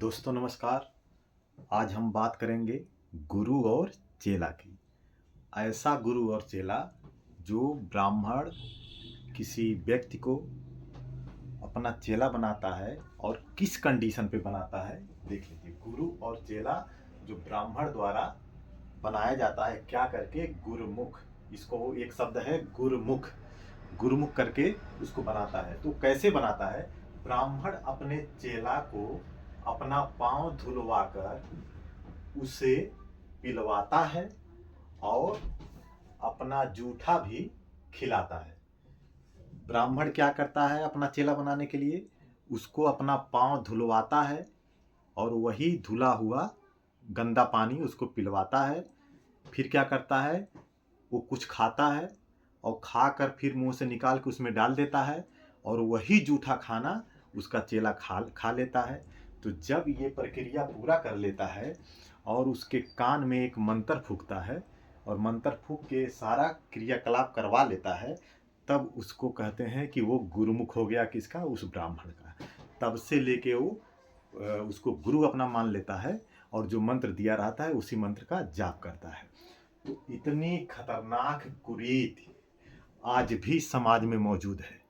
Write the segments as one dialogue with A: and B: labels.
A: दोस्तों नमस्कार। आज हम बात करेंगे गुरु और चेला की। ऐसा गुरु और चेला जो ब्राह्मण किसी व्यक्ति को अपना चेला बनाता है और किस कंडीशन पे बनाता है देख लीजिए। गुरु और चेला जो ब्राह्मण द्वारा बनाया जाता है क्या करके, गुरुमुख, इसको एक शब्द है गुरुमुख, गुरुमुख करके उसको बनाता है। तो कैसे बनाता है? ब्राह्मण अपने चेला को अपना पांव धुलवाकर उसे पिलवाता है और अपना जूठा भी खिलाता है। ब्राह्मण क्या करता है अपना चेला बनाने के लिए? उसको अपना पांव धुलवाता है और वही धुला हुआ गंदा पानी उसको पिलवाता है। फिर क्या करता है? वो कुछ खाता है और खाकर फिर मुंह से निकाल के उसमें डाल देता है और वही जूठा खाना उसका चेला खा लेता है। तो जब ये प्रक्रिया पूरा कर लेता है और उसके कान में एक मंत्र फूंकता है और मंत्र फूंक के सारा क्रियाकलाप करवा लेता है, तब उसको कहते हैं कि वो गुरुमुख हो गया। किसका? उस ब्राह्मण का। तब से लेके वो उसको गुरु अपना मान लेता है और जो मंत्र दिया रहता है उसी मंत्र का जाप करता है। तो इतनी खतरनाक कुरीति आज भी समाज में मौजूद है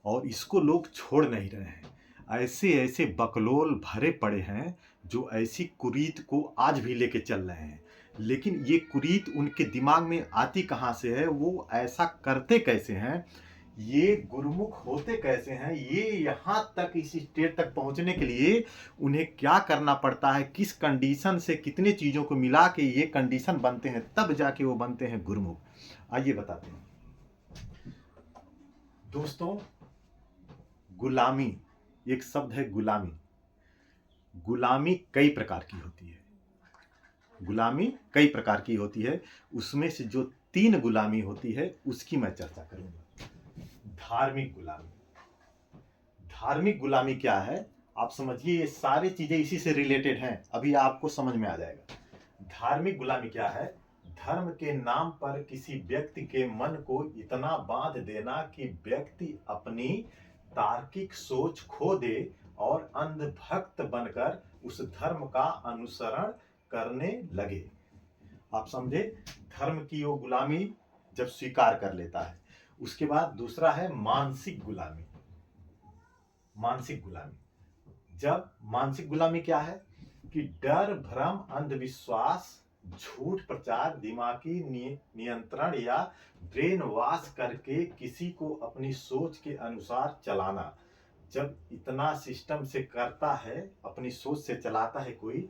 A: और इसको लोग छोड़ नहीं रहे हैं। ऐसे ऐसे बकलोल भरे पड़े हैं जो ऐसी कुरीत को आज भी लेके चल रहे हैं। लेकिन ये कुरीत उनके दिमाग में आती कहाँ से है? वो ऐसा करते कैसे हैं? ये गुरुमुख होते कैसे हैं? ये यहाँ तक इस स्टेट तक पहुँचने के लिए उन्हें क्या करना पड़ता है? किस कंडीशन से कितने चीज़ों को मिला के ये कंडीशन बनते हैं, तब जाके वो बनते हैं गुरुमुख। आइए बताते हैं दोस्तों। गुलामी एक शब्द है। गुलामी, गुलामी कई प्रकार की होती है। गुलामी कई प्रकार की होती है। उसमें से जो 3 गुलामी होती है उसकी मैं चर्चा करूंगा। धार्मिक गुलामी। धार्मिक गुलामी क्या है आप समझिए। ये सारी चीजें इसी से रिलेटेड हैं, अभी आपको समझ में आ जाएगा। धार्मिक गुलामी क्या है? धर्म के नाम पर किसी व्यक्ति के मन को इतना बांध देना कि व्यक्ति अपनी तार्किक सोच खो दे और अंधभक्त बनकर उस धर्म का अनुसरण करने लगे। आप समझे? धर्म की वो गुलामी जब स्वीकार कर लेता है। उसके बाद दूसरा है मानसिक गुलामी। मानसिक गुलामी, जब मानसिक गुलामी क्या है कि डर, भ्रम, अंधविश्वास, झूठ प्रचार, दिमागी नियंत्रण या ब्रेन वॉश करके किसी को अपनी सोच के अनुसार चलाना। जब इतना सिस्टम से करता है, अपनी सोच से चलाता है कोई,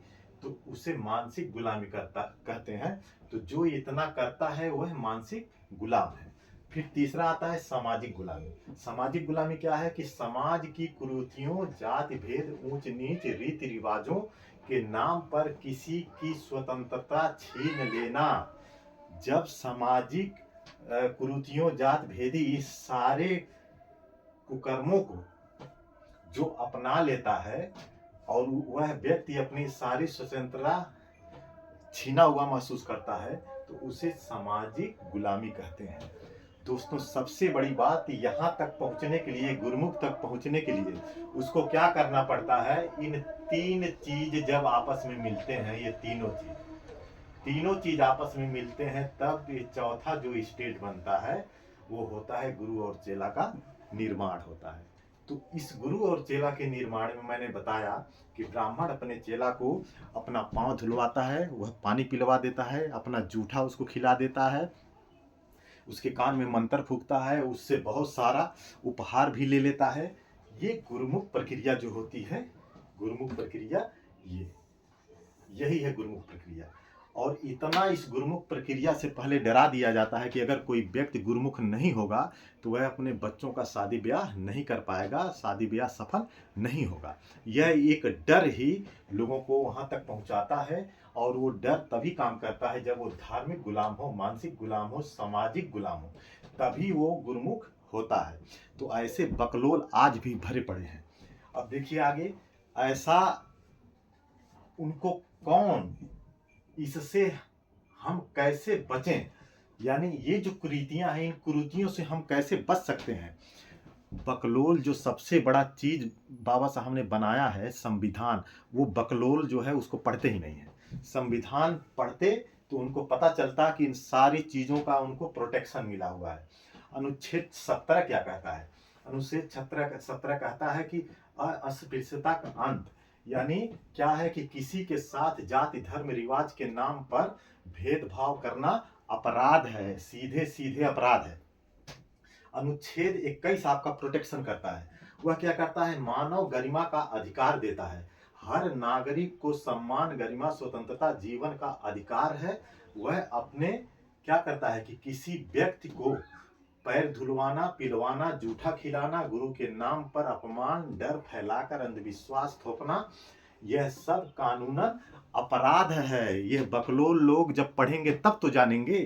A: तो उसे मानसिक गुलामी करता कहते हैं। तो जो इतना करता है वह मानसिक गुलाम है। फिर तीसरा आता है सामाजिक गुलामी। सामाजिक गुलामी क्या है कि समाज की कुरीतियों, जाति भेद, ऊंच नीच, रीति रिवाजों के नाम पर किसी की स्वतंत्रता छीन लेना। जब सामाजिक कुरीतियों, जात भेदी, इस सारे कुकर्मों को जो अपना लेता है और वह व्यक्ति अपनी सारी स्वतंत्रता छीना हुआ महसूस करता है, तो उसे सामाजिक गुलामी कहते हैं। दोस्तों सबसे बड़ी बात, यहाँ तक पहुँचने के लिए, गुरुमुख तक पहुँचने के लिए उसको क्या करना पड़ता है? इन 3 चीज जब आपस में मिलते हैं, ये तीनों चीज आपस में मिलते हैं, तब ये चौथा जो स्टेट बनता है वो होता है गुरु और चेला का निर्माण होता है। तो इस गुरु और चेला के निर्माण में मैंने बताया कि ब्राह्मण अपने चेला को अपना पांव धुलवाता है, वह पानी पिलवा देता है, अपना जूठा उसको खिला देता है, उसके कान में मंत्र फूंकता है, उससे बहुत सारा उपहार भी ले लेता है। ये गुरुमुख प्रक्रिया जो होती है, गुरुमुख प्रक्रिया यही है गुरुमुख प्रक्रिया। और इतना इस गुरुमुख प्रक्रिया से पहले डरा दिया जाता है कि अगर कोई व्यक्ति गुरुमुख नहीं होगा तो वह अपने बच्चों का शादी ब्याह नहीं कर पाएगा, शादी ब्याह सफल नहीं होगा। यह एक डर ही लोगों को वहां तक पहुंचाता है और वो डर तभी काम करता है जब वो धार्मिक गुलाम हो, मानसिक गुलाम हो, सामाजिक गुलाम हो, तभी वो गुरुमुख होता है। तो ऐसे बकलोल आज भी भरे पड़े हैं। अब देखिए आगे, ऐसा उनको कौन, इससे हम कैसे बचें, यानी ये जो कुरीतियां हैं, इन कुरीतियों से हम कैसे बच सकते हैं? बकलोल जो सबसे बड़ा चीज बाबा साहब ने बनाया है संविधान, वो बकलोल जो है उसको पढ़ते ही नहीं है। संविधान पढ़ते तो उनको पता चलता कि इन सारी चीजों का उनको प्रोटेक्शन मिला हुआ है। अनुच्छेद 17 क्या कहता है? अनुच्छेद 17 कहता है कि अस्पृश्यता का अंत, यानी क्या है कि किसी के साथ जाति धर्म रिवाज के नाम पर भेदभाव करना अपराध है, सीधे सीधे अपराध है। अनुच्छेद 21 आपका प्रोटेक्शन करता है। वह क्या करता है? मानव गरिमा का अधिकार देता है। हर नागरिक को सम्मान, गरिमा, स्वतंत्रता, जीवन का अधिकार है। वह अपने क्या करता है कि किसी व्यक्ति को पैर धुलवाना, पिलवाना, जूठा खिलाना, गुरु के नाम पर अपमान, डर फैलाकर अंधविश्वास थोपना, यह सब कानूनन अपराध है। यह बकलोल लोग जब पढ़ेंगे तब तो जानेंगे,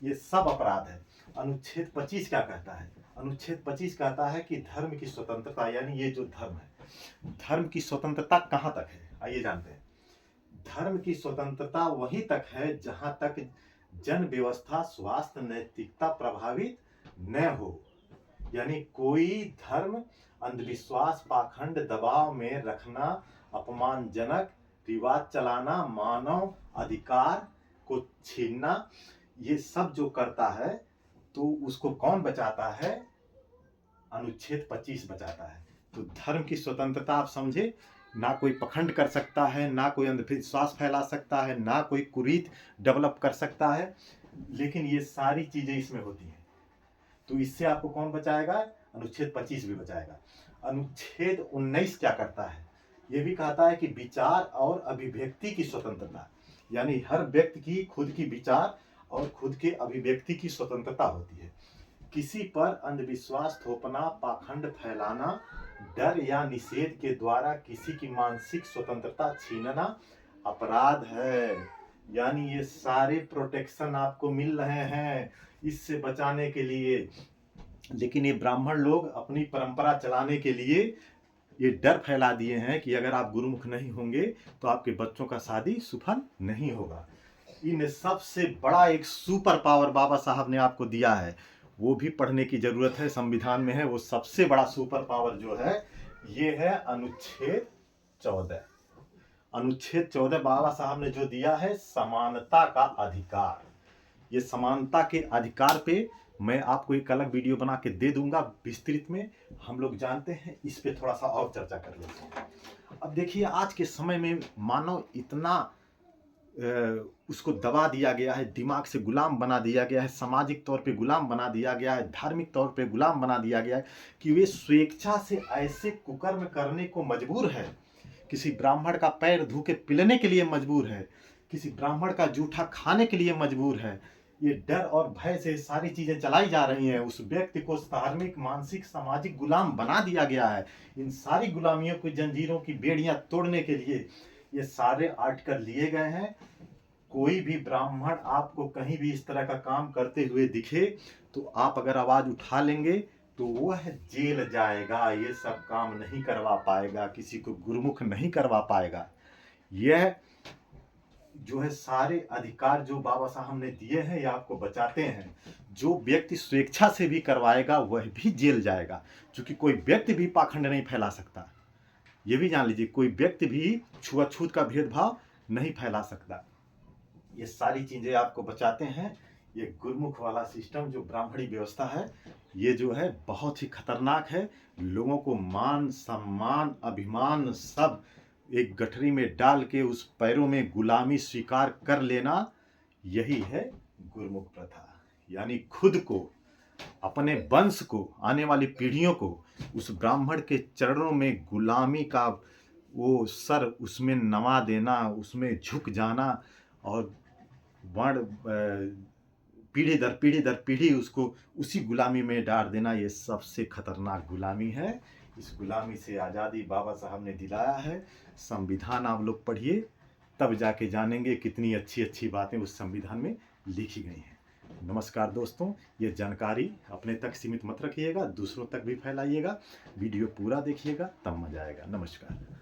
A: ये सब अपराध है। अनुच्छेद 25 क्या कहता है? अनुच्छेद 25 कहता है कि धर्म की स्वतंत्रता, यानी ये जो धर्म है, धर्म की स्वतंत्रता कहाँ तक है? आइए जानते हैं। धर्म की स्वतंत्रता वहीं तक है जहां तक जन व्यवस्था, स्वास्थ्य, नैतिकता प्रभावित न हो। यानी कोई धर्म अंधविश्वास, पाखंड, दबाव में रखना, अपमानजनक रिवाज चलाना, मानव अधिकार को छीनना, ये सब जो करता है तो उसको कौन बचाता है? अनुच्छेद 25 बचाता है। तो धर्म की स्वतंत्रता आप समझे, ना कोई पखंड कर सकता है, ना कोई अंधविश्वास फैला सकता है, ना कोई कुरीत डेवलप कर सकता है, लेकिन ये सारी चीजें इसमें होती हैं। तो इससे आपको कौन बचाएगा? अनुच्छेद 25 भी बचाएगा। अनुच्छेद 19 क्या करता है? ये भी कहता है कि विचार और अभिव्यक्ति की स्वतंत्रता, यानी हर व्यक्ति की खुद की विचार और खुद के अभिव्यक्ति की स्वतंत्रता होती है। किसी पर अंधविश्वास थोपना, पाखंड फैलाना, डर या निषेध के द्वारा किसी की मानसिक स्वतंत्रता छीनना अपराध है। यानी ये सारे प्रोटेक्शन आपको मिल रहे हैं इससे बचाने के लिए। लेकिन ये ब्राह्मण लोग अपनी परंपरा चलाने के लिए ये डर फैला दिए हैं कि अगर आप गुरुमुख नहीं होंगे तो आपके बच्चों का शादी सफल नहीं होगा। इन सबसे बड़ा एक सुपर पावर बाबा साहब ने आपको दिया है, वो भी पढ़ने की जरूरत है, संविधान में है। वो सबसे बड़ा सुपर पावर जो है ये है अनुच्छेद 14। अनुच्छेद 14 बाबा साहब ने जो दिया है, समानता का अधिकार। ये समानता के अधिकार पे मैं आपको एक अलग वीडियो बना के दे दूंगा विस्तृत में, हम लोग जानते हैं, इस पे थोड़ा सा और चर्चा कर लेते हैं। अब देखिए आज के समय में मानव इतना उसको दबा दिया गया है, दिमाग से गुलाम बना दिया गया है, सामाजिक तौर पे गुलाम बना दिया गया है, धार्मिक तौर पे गुलाम बना दिया गया है कि वे स्वेच्छा से ऐसे कुकर्म करने को मजबूर है। किसी ब्राह्मण का पैर धो के पिलने के लिए मजबूर है, किसी ब्राह्मण का जूठा खाने के लिए मजबूर है। ये डर और भय से सारी चीजें चलाई जा रही हैं। उस व्यक्ति को धार्मिक, मानसिक, सामाजिक गुलाम बना दिया गया है। इन सारी गुलामियों की जंजीरों की बेड़ियां तोड़ने के लिए ये सारे आर्टिकल लिए गए हैं। कोई भी ब्राह्मण आपको कहीं भी इस तरह का काम करते हुए दिखे तो आप अगर आवाज उठा लेंगे तो वह जेल जाएगा, ये सब काम नहीं करवा पाएगा, किसी को गुरुमुख नहीं करवा पाएगा। यह जो है सारे अधिकार जो बाबा साहब ने दिए हैं ये आपको बचाते हैं। जो व्यक्ति स्वेच्छा से भी करवाएगा वह भी जेल जाएगा, क्योंकि कोई व्यक्ति भी पाखंड नहीं फैला सकता। ये भी जान लीजिए, कोई व्यक्ति भी छुआछूत का भेदभाव नहीं फैला सकता। ये सारी चीजें आपको बचाते हैं। ये गुरुमुख वाला सिस्टम जो ब्राह्मणी व्यवस्था है ये जो है बहुत ही खतरनाक है। लोगों को मान, सम्मान, अभिमान सब एक गठरी में डाल के उस पैरों में गुलामी स्वीकार कर लेना, यही है गुरुमुख प्रथा। यानी खुद को, अपने वंश को, आने वाली पीढ़ियों को उस ब्राह्मण के चरणों में गुलामी का वो सर उसमें नवा देना, उसमें झुक जाना और वर्ण पीढ़ी दर पीढ़ी उसको उसी गुलामी में डाल देना, ये सबसे खतरनाक गुलामी है। इस गुलामी से आज़ादी बाबा साहब ने दिलाया है। संविधान आप लोग पढ़िए तब जाके जानेंगे कितनी अच्छी अच्छी बातें उस संविधान में लिखी गई हैं। नमस्कार दोस्तों, ये जानकारी अपने तक सीमित मत रखिएगा, दूसरों तक भी फैलाइएगा। वीडियो पूरा देखिएगा तब मजा आएगा। नमस्कार।